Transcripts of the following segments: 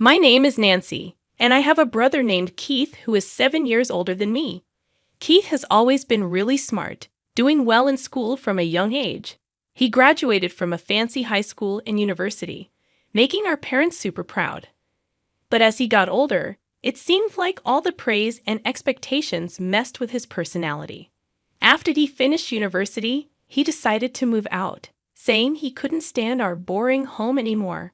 My name is Nancy, and I have a brother named Keith who is 7 years older than me. Keith has always been really smart, doing well in school from a young age. He graduated from a fancy high school and university, making our parents super proud. But as he got older, it seemed like all the praise and expectations messed with his personality. After he finished university, he decided to move out, saying he couldn't stand our boring home anymore.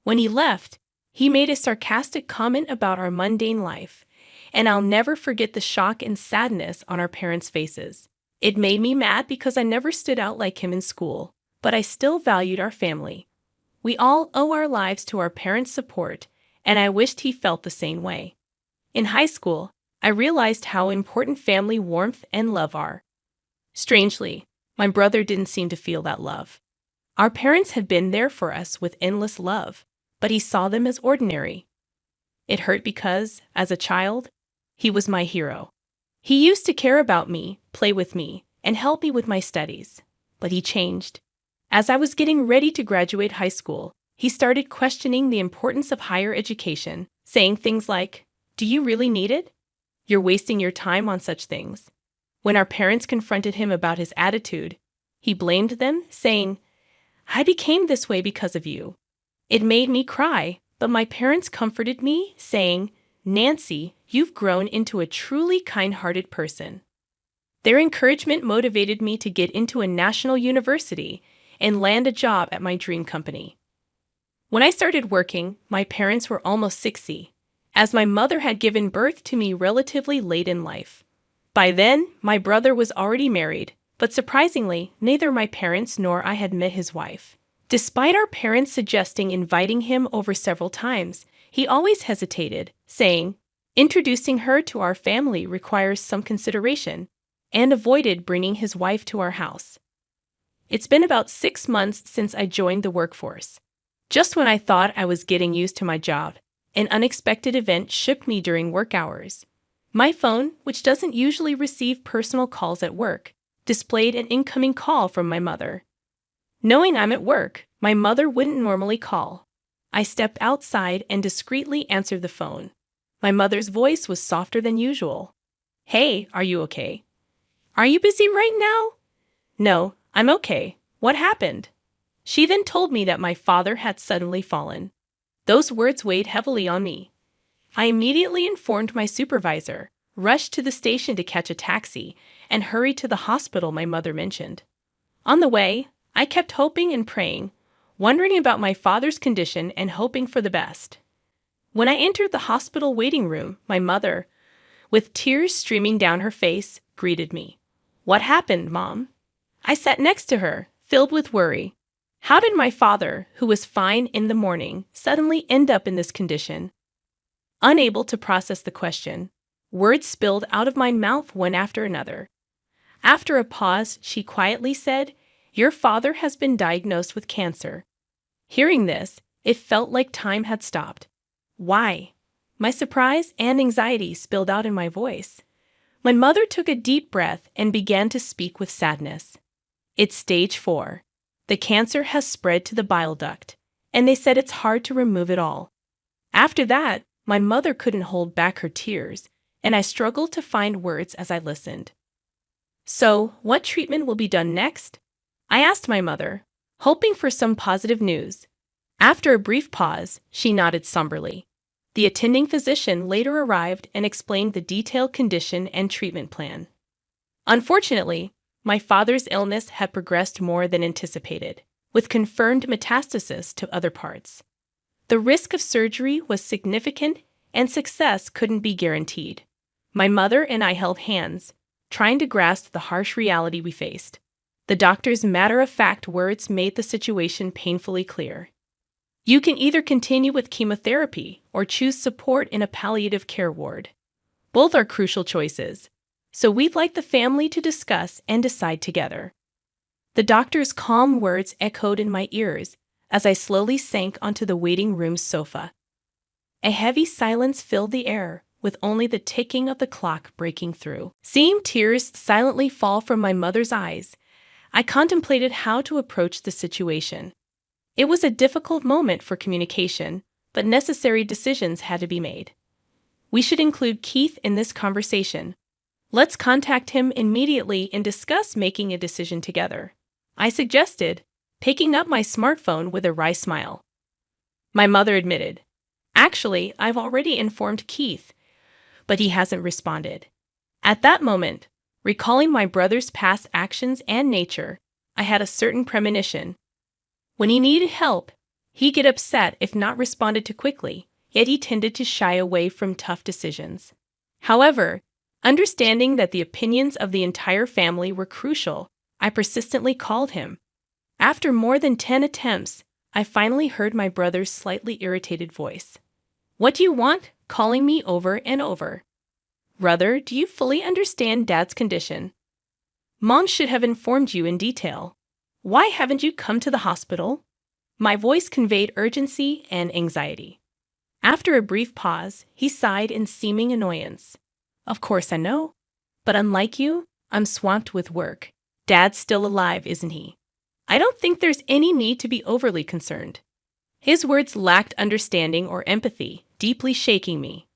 When he left, he made a sarcastic comment about our mundane life, and I'll never forget the shock and sadness on our parents' faces. It made me mad because I never stood out like him in school, but I still valued our family. We all owe our lives to our parents' support, and I wished he felt the same way. In high school, I realized how important family warmth and love are. Strangely, my brother didn't seem to feel that love. Our parents had been there for us with endless love, but he saw them as ordinary. It hurt because, as a child, he was my hero. He used to care about me, play with me, and help me with my studies. But he changed. As I was getting ready to graduate high school, he started questioning the importance of higher education, saying things like, "Do you really need it? You're wasting your time on such things." When our parents confronted him about his attitude, he blamed them, saying, "I became this way because of you." It made me cry, but my parents comforted me, saying, "Nancy, you've grown into a truly kind-hearted person." Their encouragement motivated me to get into a national university and land a job at my dream company. When I started working, my parents were almost 60, as my mother had given birth to me relatively late in life. By then, my brother was already married, but surprisingly, neither my parents nor I had met his wife. Despite our parents suggesting inviting him over several times, he always hesitated, saying, "Introducing her to our family requires some consideration," and avoided bringing his wife to our house. It's been about 6 months since I joined the workforce. Just when I thought I was getting used to my job, an unexpected event shook me during work hours. My phone, which doesn't usually receive personal calls at work, displayed an incoming call from my mother. Knowing I'm at work, my mother wouldn't normally call. I stepped outside and discreetly answered the phone. My mother's voice was softer than usual. "Hey, are you okay?" "Are you busy right now?" "No, I'm okay. What happened?" She then told me that my father had suddenly fallen. Those words weighed heavily on me. I immediately informed my supervisor, rushed to the station to catch a taxi, and hurried to the hospital my mother mentioned. On the way, I kept hoping and praying, wondering about my father's condition and hoping for the best. When I entered the hospital waiting room, my mother, with tears streaming down her face, greeted me. "What happened, Mom?" I sat next to her, filled with worry. How did my father, who was fine in the morning, suddenly end up in this condition? Unable to process the question, words spilled out of my mouth one after another. After a pause, she quietly said, "Your father has been diagnosed with cancer." Hearing this, it felt like time had stopped. Why? My surprise and anxiety spilled out in my voice. My mother took a deep breath and began to speak with sadness. "It's stage 4. The cancer has spread to the bile duct, and they said it's hard to remove it all." After that, my mother couldn't hold back her tears, and I struggled to find words as I listened. "So, what treatment will be done next?" I asked my mother, hoping for some positive news. After a brief pause, she nodded somberly. The attending physician later arrived and explained the detailed condition and treatment plan. Unfortunately, my father's illness had progressed more than anticipated, with confirmed metastasis to other parts. The risk of surgery was significant and success couldn't be guaranteed. My mother and I held hands, trying to grasp the harsh reality we faced. The doctor's matter-of-fact words made the situation painfully clear. "You can either continue with chemotherapy or choose support in a palliative care ward. Both are crucial choices, so we'd like the family to discuss and decide together." The doctor's calm words echoed in my ears as I slowly sank onto the waiting room's sofa. A heavy silence filled the air, with only the ticking of the clock breaking through. Seeing tears silently fall from my mother's eyes, I contemplated how to approach the situation. It was a difficult moment for communication, but necessary decisions had to be made. We should include Keith in this conversation. Let's contact him immediately and discuss making a decision together, I suggested, picking up my smartphone with a wry smile. My mother admitted, "Actually, I've already informed Keith, but he hasn't responded." At that moment, recalling my brother's past actions and nature, I had a certain premonition. When he needed help, he'd get upset if not responded to quickly, yet he tended to shy away from tough decisions. However, understanding that the opinions of the entire family were crucial, I persistently called him. After more than 10 attempts, I finally heard my brother's slightly irritated voice. "What do you want, calling me over and over? Brother, do you fully understand Dad's condition? Mom should have informed you in detail. Why haven't you come to the hospital?" My voice conveyed urgency and anxiety. After a brief pause, he sighed in seeming annoyance. "Of course I know. But unlike you, I'm swamped with work. Dad's still alive, isn't he? I don't think there's any need to be overly concerned." His words lacked understanding or empathy, deeply shaking me.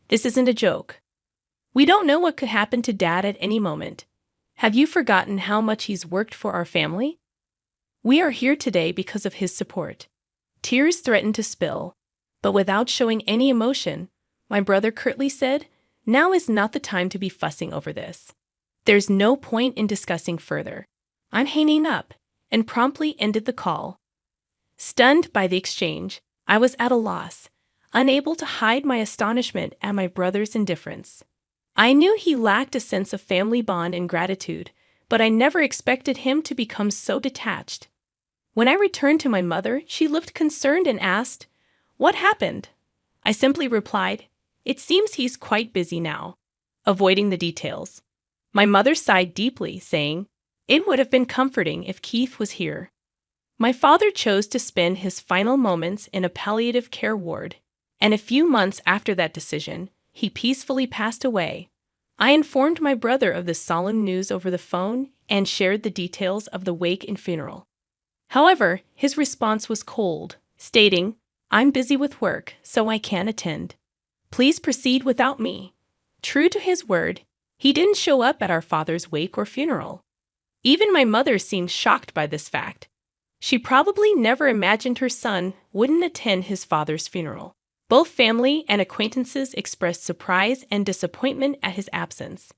This isn't a joke. We don't know what could happen to Dad at any moment. Have you forgotten how much he's worked for our family? We are here today because of his support. Tears threatened to spill, but without showing any emotion, my brother curtly said, "Now is not the time to be fussing over this. There's no point in discussing further. I'm hanging up," and promptly ended the call. Stunned by the exchange, I was at a loss, unable to hide my astonishment at my brother's indifference. I knew he lacked a sense of family bond and gratitude, but I never expected him to become so detached. When I returned to my mother, she looked concerned and asked, "What happened?" I simply replied, "It seems he's quite busy now," avoiding the details. My mother sighed deeply, saying, "It would have been comforting if Keith was here." My father chose to spend his final moments in a palliative care ward, and a few months after that decision, he peacefully passed away. I informed my brother of the solemn news over the phone and shared the details of the wake and funeral. However, his response was cold, stating, "I'm busy with work, so I can't attend. Please proceed without me." True to his word, he didn't show up at our father's wake or funeral. Even my mother seemed shocked by this fact. She probably never imagined her son wouldn't attend his father's funeral. Both family and acquaintances expressed surprise and disappointment at his absence.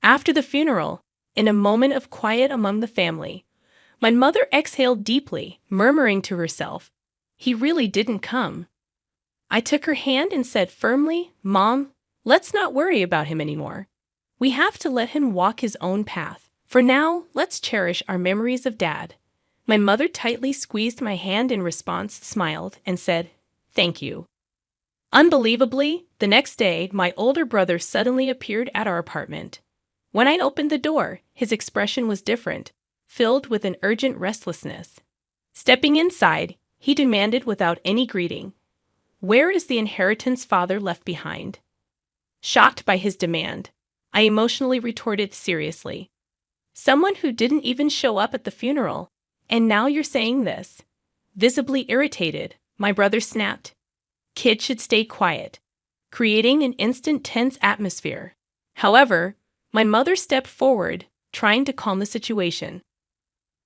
After the funeral, in a moment of quiet among the family, my mother exhaled deeply, murmuring to herself, "He really didn't come." I took her hand and said firmly, "Mom, let's not worry about him anymore. We have to let him walk his own path. For now, let's cherish our memories of Dad." My mother tightly squeezed my hand in response, smiled, and said, "Thank you." Unbelievably, the next day, my older brother suddenly appeared at our apartment. When I opened the door, his expression was different, filled with an urgent restlessness. Stepping inside, he demanded without any greeting, "Where is the inheritance Father left behind?" Shocked by his demand, I emotionally retorted seriously, "Someone who didn't even show up at the funeral, and now you're saying this." Visibly irritated, my brother snapped, "Kids should stay quiet," creating an instant tense atmosphere. However, my mother stepped forward, trying to calm the situation.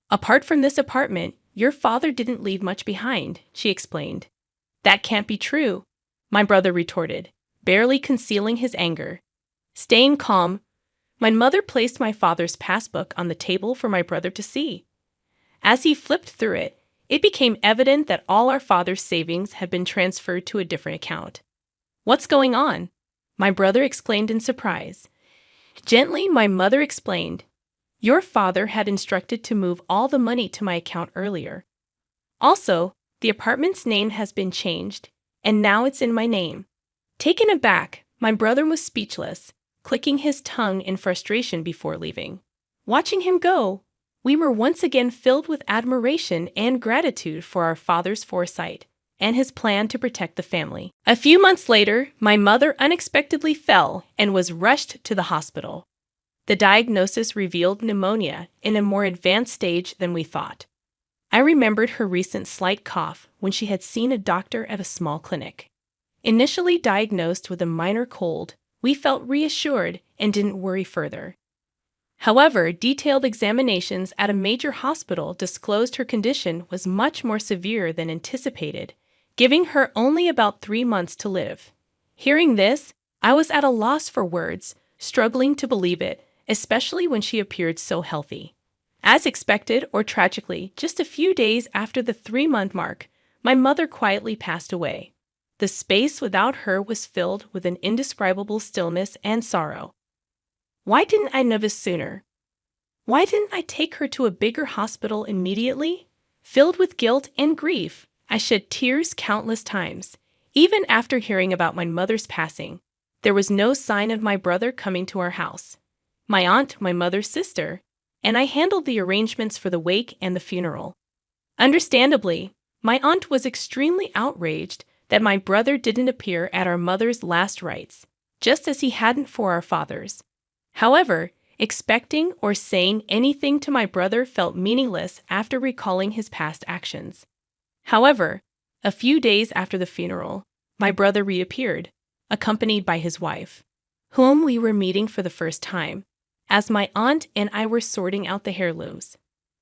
"Apart from this apartment, your father didn't leave much behind," she explained. "That can't be true," my brother retorted, barely concealing his anger. Staying calm, my mother placed my father's passbook on the table for my brother to see. As he flipped through it, it became evident that all our father's savings had been transferred to a different account. "What's going on?" my brother exclaimed in surprise. Gently, my mother explained, "Your father had instructed to move all the money to my account earlier. Also, the apartment's name has been changed, and now it's in my name." Taken aback, my brother was speechless, clicking his tongue in frustration before leaving. Watching him go, we were once again filled with admiration and gratitude for our father's foresight and his plan to protect the family. A few months later, my mother unexpectedly fell and was rushed to the hospital. The diagnosis revealed pneumonia in a more advanced stage than we thought. I remembered her recent slight cough when she had seen a doctor at a small clinic. Initially diagnosed with a minor cold, we felt reassured and didn't worry further. However, detailed examinations at a major hospital disclosed her condition was much more severe than anticipated, giving her only about 3 months to live. Hearing this, I was at a loss for words, struggling to believe it, especially when she appeared so healthy. As expected, or tragically, just a few days after the 3-month mark, my mother quietly passed away. The space without her was filled with an indescribable stillness and sorrow. Why didn't I know this sooner? Why didn't I take her to a bigger hospital immediately? Filled with guilt and grief, I shed tears countless times. Even after hearing about my mother's passing, there was no sign of my brother coming to our house. My aunt, my mother's sister, and I handled the arrangements for the wake and the funeral. Understandably, my aunt was extremely outraged that my brother didn't appear at our mother's last rites, just as he hadn't for our father's. However, expecting or saying anything to my brother felt meaningless after recalling his past actions. However, a few days after the funeral, my brother reappeared, accompanied by his wife, whom we were meeting for the first time, as my aunt and I were sorting out the heirlooms.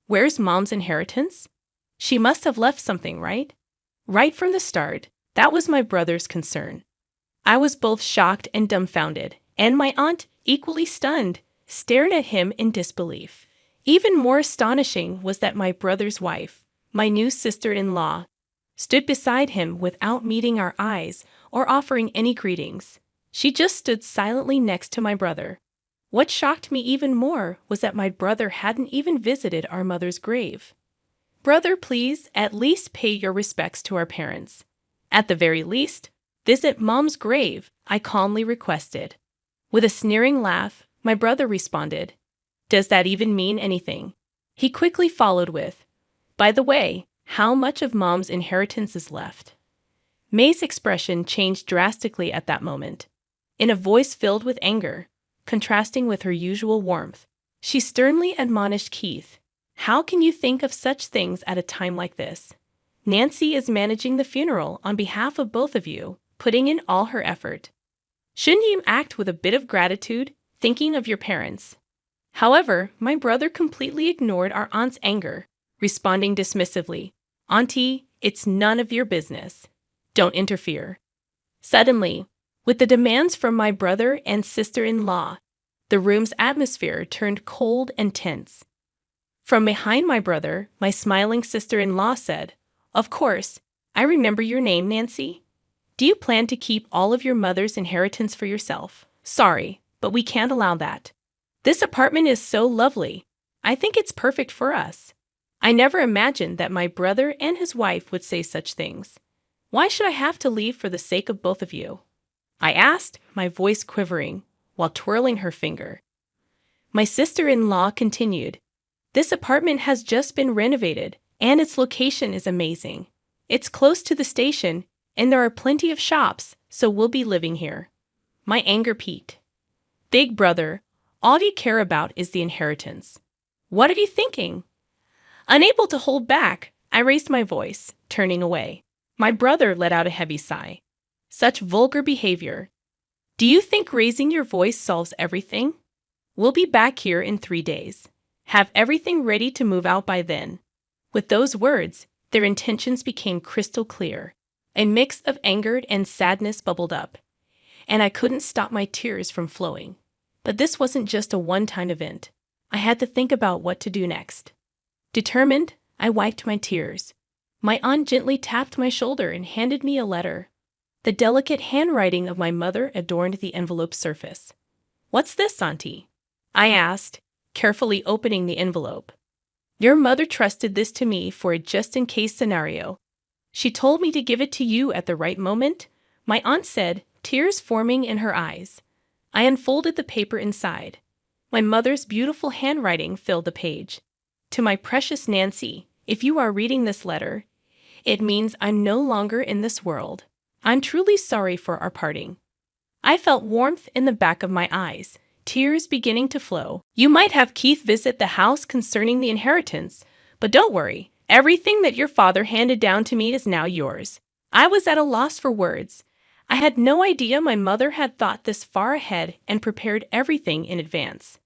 Where's Mom's inheritance? She must have left something, right? Right from the start, that was my brother's concern. I was both shocked and dumbfounded, and my aunt, equally stunned, stared at him in disbelief. Even more astonishing was that my brother's wife, my new sister-in-law, stood beside him without meeting our eyes or offering any greetings. She just stood silently next to my brother. What shocked me even more was that my brother hadn't even visited our mother's grave. Brother, please at least pay your respects to our parents. At the very least, visit Mom's grave, I calmly requested. With a sneering laugh, my brother responded, "Does that even mean anything?" He quickly followed with, "By the way, how much of Mom's inheritance is left?" May's expression changed drastically at that moment. In a voice filled with anger, contrasting with her usual warmth, she sternly admonished Keith, "How can you think of such things at a time like this? Nancy is managing the funeral on behalf of both of you, putting in all her effort. Shouldn't you act with a bit of gratitude, thinking of your parents?" However, my brother completely ignored our aunt's anger, responding dismissively, "Auntie, it's none of your business. Don't interfere." Suddenly, with the demands from my brother and sister-in-law, the room's atmosphere turned cold and tense. From behind my brother, my smiling sister-in-law said, "Of course, I remember your name, Nancy. Do you plan to keep all of your mother's inheritance for yourself? Sorry, but we can't allow that. This apartment is so lovely. I think it's perfect for us." I never imagined that my brother and his wife would say such things. "Why should I have to leave for the sake of both of you?" I asked, my voice quivering, while twirling her finger. My sister-in-law continued, "This apartment has just been renovated, and its location is amazing. It's close to the station, and there are plenty of shops, so we'll be living here." My anger peaked. "Big brother, all you care about is the inheritance. What are you thinking?" Unable to hold back, I raised my voice, turning away. My brother let out a heavy sigh. "Such vulgar behavior. Do you think raising your voice solves everything? We'll be back here in 3 days. Have everything ready to move out by then." With those words, their intentions became crystal clear. A mix of anger and sadness bubbled up, and I couldn't stop my tears from flowing. But this wasn't just a one-time event. I had to think about what to do next. Determined, I wiped my tears. My aunt gently tapped my shoulder and handed me a letter. The delicate handwriting of my mother adorned the envelope's surface. "What's this, Auntie?" I asked, carefully opening the envelope. "Your mother trusted this to me for a just-in-case scenario. She told me to give it to you at the right moment," my aunt said, tears forming in her eyes. I unfolded the paper inside. My mother's beautiful handwriting filled the page. "To my precious Nancy, if you are reading this letter, it means I'm no longer in this world. I'm truly sorry for our parting." I felt warmth in the back of my eyes, tears beginning to flow. "You might have Keith visit the house concerning the inheritance, but don't worry, Everything that your father handed down to me is now yours. I was at a loss for words. I had no idea my mother had thought this far ahead and prepared everything in advance.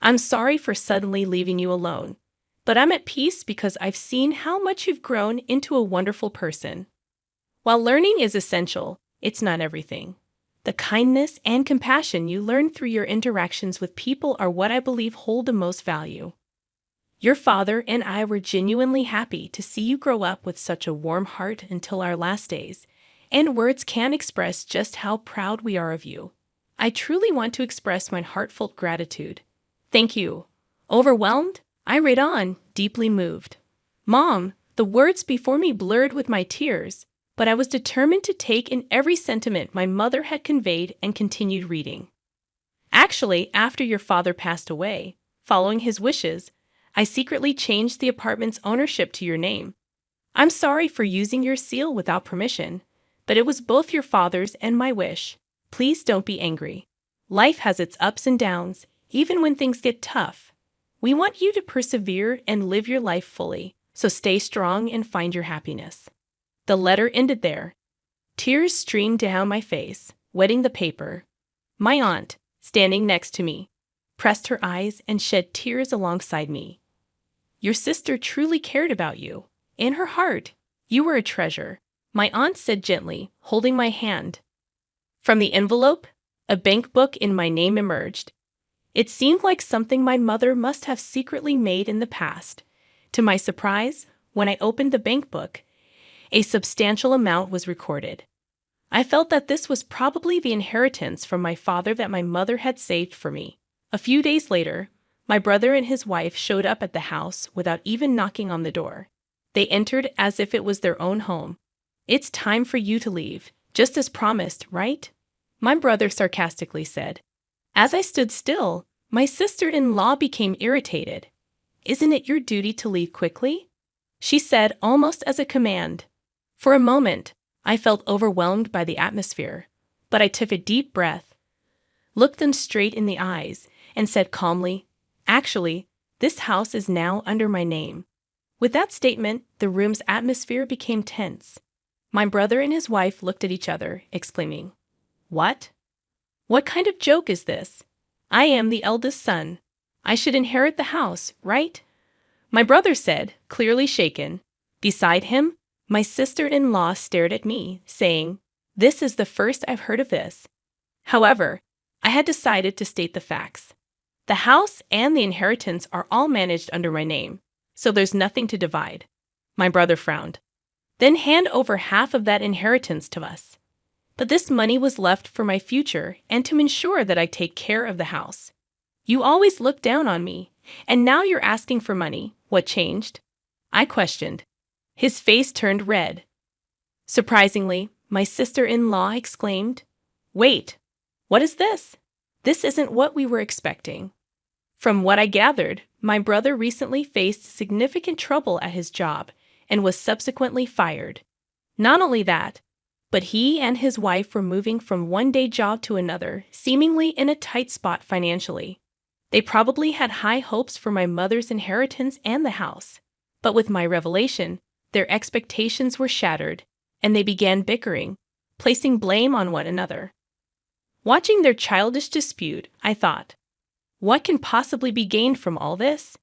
I'm sorry for suddenly leaving you alone, but I'm at peace because I've seen how much you've grown into a wonderful person. While learning is essential, it's not everything. The kindness and compassion you learn through your interactions with people are what I believe hold the most value. Your father and I were genuinely happy to see you grow up with such a warm heart until our last days, and words can't express just how proud we are of you. I truly want to express my heartfelt gratitude. Thank you. Overwhelmed? I read on, deeply moved. Mom, the words before me blurred with my tears, but I was determined to take in every sentiment my mother had conveyed and continued reading. Actually, after your father passed away, following his wishes, I secretly changed the apartment's ownership to your name. I'm sorry for using your seal without permission, but it was both your father's and my wish. Please don't be angry. Life has its ups and downs, even when things get tough. We want you to persevere and live your life fully, so stay strong and find your happiness. The letter ended there. Tears streamed down my face, wetting the paper. My aunt, standing next to me, pressed her eyes and shed tears alongside me. Your sister truly cared about you. In her heart, you were a treasure, my aunt said gently, holding my hand. From the envelope, a bank book in my name emerged. It seemed like something my mother must have secretly made in the past. To my surprise, when I opened the bank book, a substantial amount was recorded. I felt that this was probably the inheritance from my father that my mother had saved for me. A few days later, my brother and his wife showed up at the house without even knocking on the door. They entered as if it was their own home. It's time for you to leave, just as promised, right? My brother sarcastically said. As I stood still, my sister-in-law became irritated. Isn't it your duty to leave quickly? She said almost as a command. For a moment, I felt overwhelmed by the atmosphere, but I took a deep breath, looked them straight in the eyes, and said calmly, Actually, this house is now under my name. With that statement, the room's atmosphere became tense. My brother and his wife looked at each other, exclaiming, What? What kind of joke is this? I am the eldest son. I should inherit the house, right? My brother said, clearly shaken. Beside him, my sister-in-law stared at me, saying, This is the first I've heard of this. However, I had decided to state the facts. The house and the inheritance are all managed under my name, so there's nothing to divide. My brother frowned. Then hand over half of that inheritance to us. But this money was left for my future and to ensure that I take care of the house. You always looked down on me, and now you're asking for money. What changed? I questioned. His face turned red. Surprisingly, my sister-in-law exclaimed, Wait, what is this? This isn't what we were expecting. From what I gathered, my brother recently faced significant trouble at his job and was subsequently fired. Not only that, but he and his wife were moving from one day job to another, seemingly in a tight spot financially. They probably had high hopes for my mother's inheritance and the house, but with my revelation, their expectations were shattered, and they began bickering, placing blame on one another. Watching their childish dispute, I thought, what can possibly be gained from all this?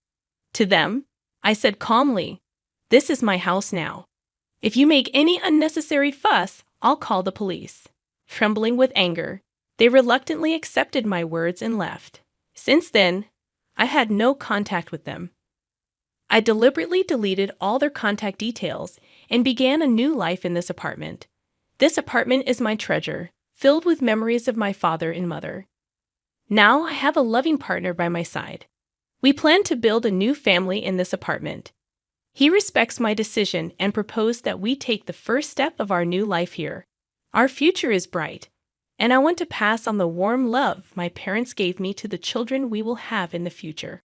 To them, I said calmly, This is my house now. If you make any unnecessary fuss, I'll call the police. Trembling with anger, they reluctantly accepted my words and left. Since then, I had no contact with them. I deliberately deleted all their contact details and began a new life in this apartment. This apartment is my treasure, filled with memories of my father and mother. Now I have a loving partner by my side. We plan to build a new family in this apartment. He respects my decision and proposed that we take the first step of our new life here. Our future is bright, and I want to pass on the warm love my parents gave me to the children we will have in the future.